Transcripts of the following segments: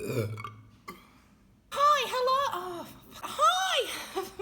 Hi, hello. Oh, hi.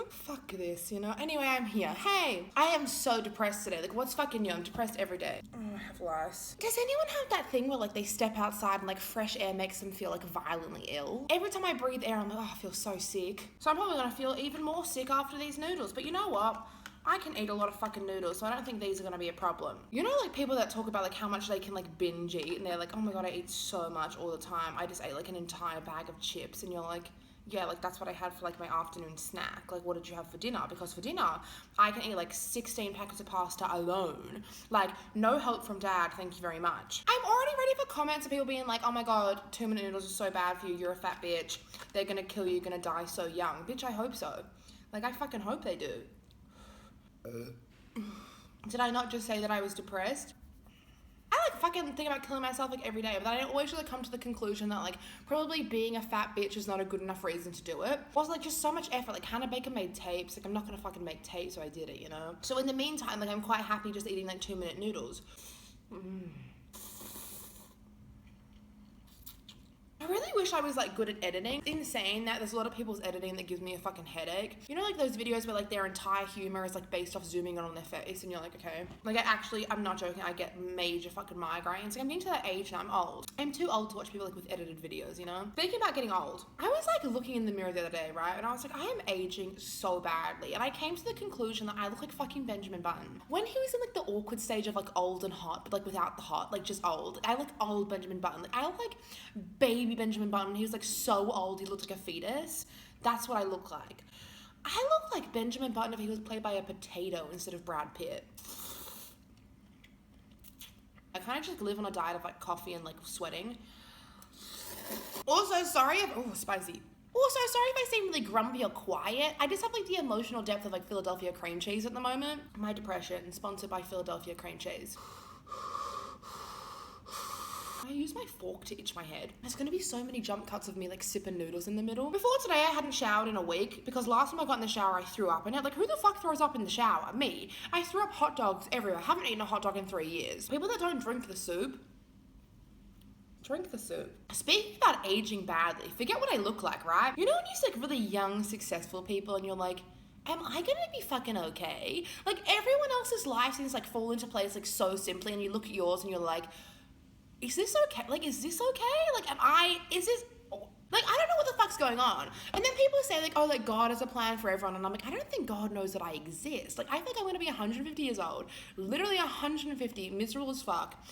Fuck this, you know. Anyway, I'm here. Hey, I am so depressed today. Like, what's fucking new? I'm depressed every day. Oh, I have lice. Does anyone have that thing where like they step outside and like fresh air makes them feel like violently ill? Every time I breathe air, I'm like, oh, I feel so sick. So I'm probably gonna feel even more sick after these noodles. But you know what? I can eat a lot of fucking noodles, so I don't think these are gonna be a problem. You know, like people that talk about like how much they can like binge eat, and they're like, oh my god, I eat so much all the time. I just ate like an entire bag of chips, and you're like, yeah, like that's what I had for like my afternoon snack. Like, what did you have for dinner? Because for dinner, I can eat like 16 packets of pasta alone. Like, no help from dad, thank you very much. I'm already ready for comments of people being like, oh my god, 2-minute noodles are so bad for you, you're a fat bitch. They're gonna kill you, you're gonna die so young. Bitch, I hope so. Like, I fucking hope they do. Did I not just say that I was depressed? I like fucking think about killing myself like every day, but I always really come to the conclusion that like probably being a fat bitch is not a good enough reason to do it. Also, like just so much effort. Like Hannah Baker made tapes. Like I'm not gonna fucking make tapes, so I did it, you know. So in the meantime, like I'm quite happy just eating like 2-minute noodles. I really wish I was like good at editing. It's insane that there's a lot of people's editing that gives me a fucking headache. You know, like those videos where like their entire humor is like based off zooming in on their face and you're like, okay. Like I'm not joking, I get major fucking migraines. Like I'm getting to that age now, I'm old. I'm too old to watch people like with edited videos, you know? Speaking about getting old, I was like looking in the mirror the other day, right? And I was like, I am aging so badly. And I came to the conclusion that I look like fucking Benjamin Button. When he was in like the awkward stage of like old and hot, but like without the hot, like just old. I look old Benjamin Button. Like I look like baby Benjamin Button. He was like so old, he looked like a fetus. That's what I look like. I look like Benjamin Button if he was played by a potato instead of Brad Pitt. I kind of just live on a diet of like coffee and like sweating. Also, sorry if, oh, spicy. Also, sorry if I seem really grumpy or quiet. I just have like the emotional depth of like Philadelphia cream cheese at the moment. My depression, sponsored by Philadelphia cream cheese. I use my fork to itch my head. There's gonna be so many jump cuts of me like sipping noodles in the middle. Before today, I hadn't showered in a week because last time I got in the shower, I threw up in it. Like, who the fuck throws up in the shower? Me. I threw up hot dogs everywhere. I haven't eaten a hot dog in 3 years. People that don't drink the soup, drink the soup. Speaking about aging badly, forget what I look like, right? You know when you see like really young, successful people and you're like, am I gonna be fucking okay? Like, everyone else's life seems like fall into place like so simply, and you look at yours and you're like, is this okay? Like, is this okay? Like, is this, like, I don't know what the fuck's going on. And then people say, like, oh, like, God has a plan for everyone. And I'm like, I don't think God knows that I exist. Like, I think I'm going to be 150 years old. Literally 150, miserable as fuck.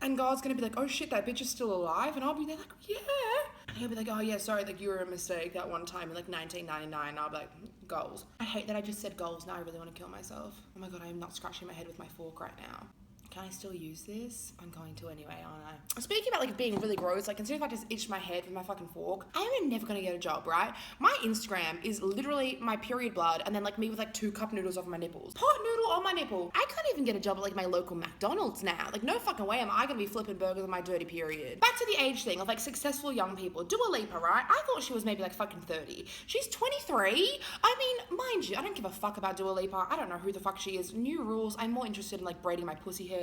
And God's going to be like, oh, shit, that bitch is still alive. And I'll be there like, yeah. And he'll be like, oh, yeah, sorry, like, you were a mistake that one time in, like, 1999. And I'll be like, goals. I hate that I just said goals. Now I really want to kill myself. Oh, my God, I am not scratching my head with my fork right now. Can I still use this? I'm going to anyway, aren't I? Speaking about like being really gross, like consider if I just itch my head with my fucking fork. I am never gonna get a job, right? My Instagram is literally my period blood and then like me with like 2 cup noodles over my nipples. Pot noodle on my nipple. I can't even get a job at like my local McDonald's now. Like no fucking way am I gonna be flipping burgers on my dirty period. Back to the age thing of like successful young people. Dua Lipa, right? I thought she was maybe like fucking 30. She's 23. I mean, mind you, I don't give a fuck about Dua Lipa. I don't know who the fuck she is. New rules. I'm more interested in like braiding my pussy hair.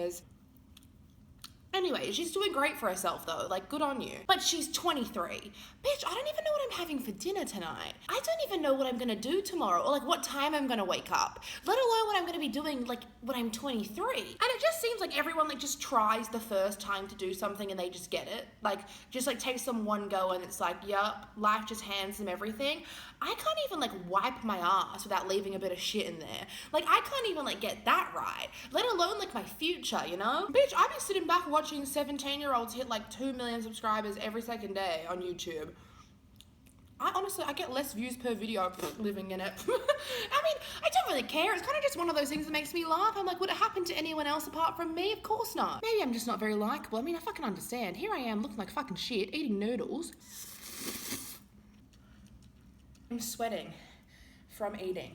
Anyway, she's doing great for herself though, like good on you. But she's 23. Bitch, I don't even know what I'm having for dinner tonight. I don't even know what I'm gonna do tomorrow or like what time I'm gonna wake up, let alone what I'm gonna be doing like when I'm 23. And it just seems like everyone like just tries the first time to do something and they just get it. Like just like takes them one go and it's like, yup, life just hands them everything. I can't even like wipe my ass without leaving a bit of shit in there. Like I can't even like get that right, let alone like my future, you know? Bitch, I've been sitting back watching 17-year-olds hit like 2 million subscribers every second day on YouTube. I get less views per video living in it. I mean, I don't really care. It's kind of just one of those things that makes me laugh. I'm like, would it happen to anyone else apart from me? Of course not. Maybe I'm just not very likable. I mean, I fucking understand. Here I am looking like fucking shit, eating noodles. I'm sweating from eating.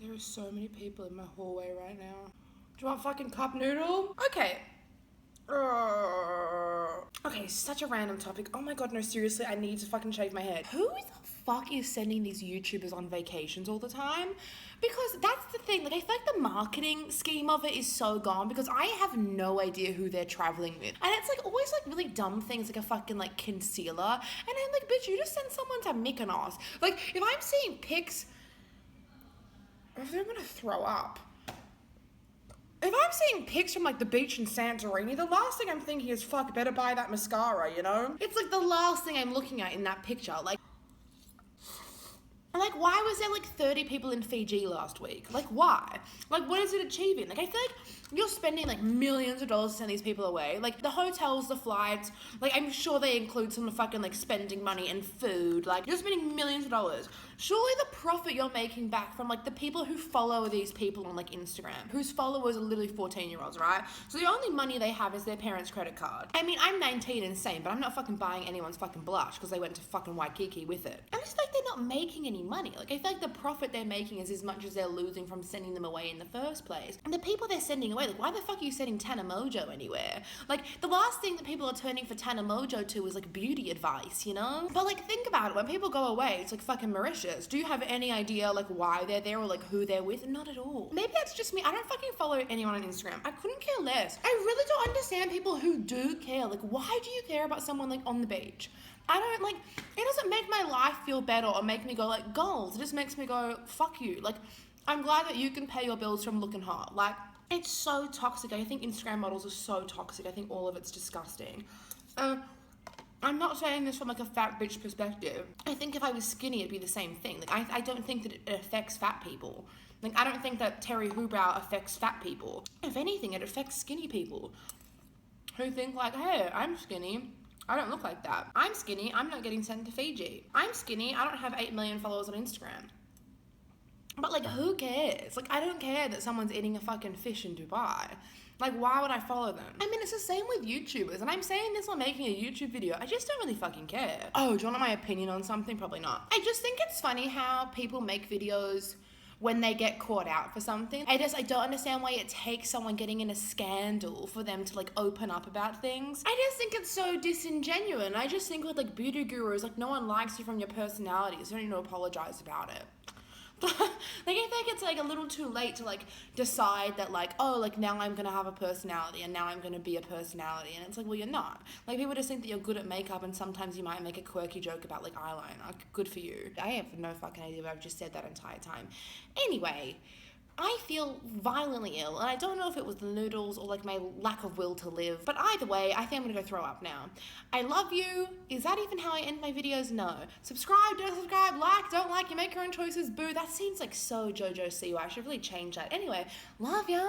There are so many people in my hallway right now. Do you want fucking cup noodle? Okay. Okay, Okay, such a random topic. Oh my god, no, seriously, I need to fucking shave my head. Who the fuck is sending these YouTubers on vacations all the time? Because that's the thing, like, I feel like the marketing scheme of it is so gone because I have no idea who they're traveling with. And it's, like, always, like, really dumb things, like a fucking, like, concealer. And I'm like, bitch, you just sent someone to Mykonos. Like, if I'm seeing pics... I think I'm gonna throw up. If I'm seeing pics from, like, the beach in Santorini, the last thing I'm thinking is, fuck, better buy that mascara, you know? It's, like, the last thing I'm looking at in that picture. Like, why was there, like, 30 people in Fiji last week? Like, why? Like, what is it achieving? Like, I feel like you're spending, like, millions of dollars to send these people away. Like, the hotels, the flights, like, I'm sure they include some fucking, like, spending money and food. Like, you're spending millions of dollars. Surely the profit you're making back from, like, the people who follow these people on, like, Instagram, whose followers are literally 14-year-olds, right? So the only money they have is their parents' credit card. I mean, I'm 19 and sane, but I'm not fucking buying anyone's fucking blush because they went to fucking Waikiki with it. And it's like they're not making any money. Like, I feel like the profit they're making is as much as they're losing from sending them away in the first place. And the people they're sending away, like, why the fuck are you sending Tana Mojo anywhere? Like, the last thing that people are turning for Tana Mojo to is, like, beauty advice, you know? But, like, think about it. When people go away, it's, like, fucking Mauritius. Do you have any idea, like, why they're there or, like, who they're with? Not at all. Maybe that's just me. I don't fucking follow anyone on Instagram. I couldn't care less. I really don't understand people who do care. Like, why do you care about someone, like, on the beach? I don't, like, it doesn't make my life feel better or make me go, like, goals. It just makes me go, fuck you. Like, I'm glad that you can pay your bills from looking hot. Like, it's so toxic. I think Instagram models are so toxic. I think all of it's disgusting. I'm not saying this from, like, a fat bitch perspective. I think if I was skinny, it'd be the same thing. Like, I don't think that it affects fat people. Like, I don't think that Terry Hubrow affects fat people. If anything, it affects skinny people who think, like, hey, I'm skinny. I don't look like that. I'm skinny. I'm not getting sent to Fiji. I'm skinny. I don't have 8 million followers on Instagram. But, like, who cares? Like, I don't care that someone's eating a fucking fish in Dubai. Like, why would I follow them? I mean, it's the same with YouTubers, and I'm saying this while making a YouTube video. I just don't really fucking care. Oh, do you want my opinion on something? Probably not. I just think it's funny how people make videos when they get caught out for something. I don't understand why it takes someone getting in a scandal for them to, like, open up about things. I just think it's so disingenuous. I just think with, like, beauty gurus, like, no one likes you from your personality, so you don't need to apologize about it. Like, I think it's, like, a little too late to, like, decide that, like, oh, like, now I'm gonna have a personality and now I'm gonna be a personality. And it's like, well, you're not. Like, people just think that you're good at makeup and sometimes you might make a quirky joke about, like, eyeliner. Like, good for you. I have no fucking idea what I've just said that entire time. Anyway, I feel violently ill, and I don't know if it was the noodles or, like, my lack of will to live, but either way, I think I'm gonna go throw up now. I love you. Is that even how I end my videos? No. Subscribe, don't subscribe, like, don't like, you make your own choices, boo. That seems like so JoJo Siwa. I should really change that. Anyway, love ya.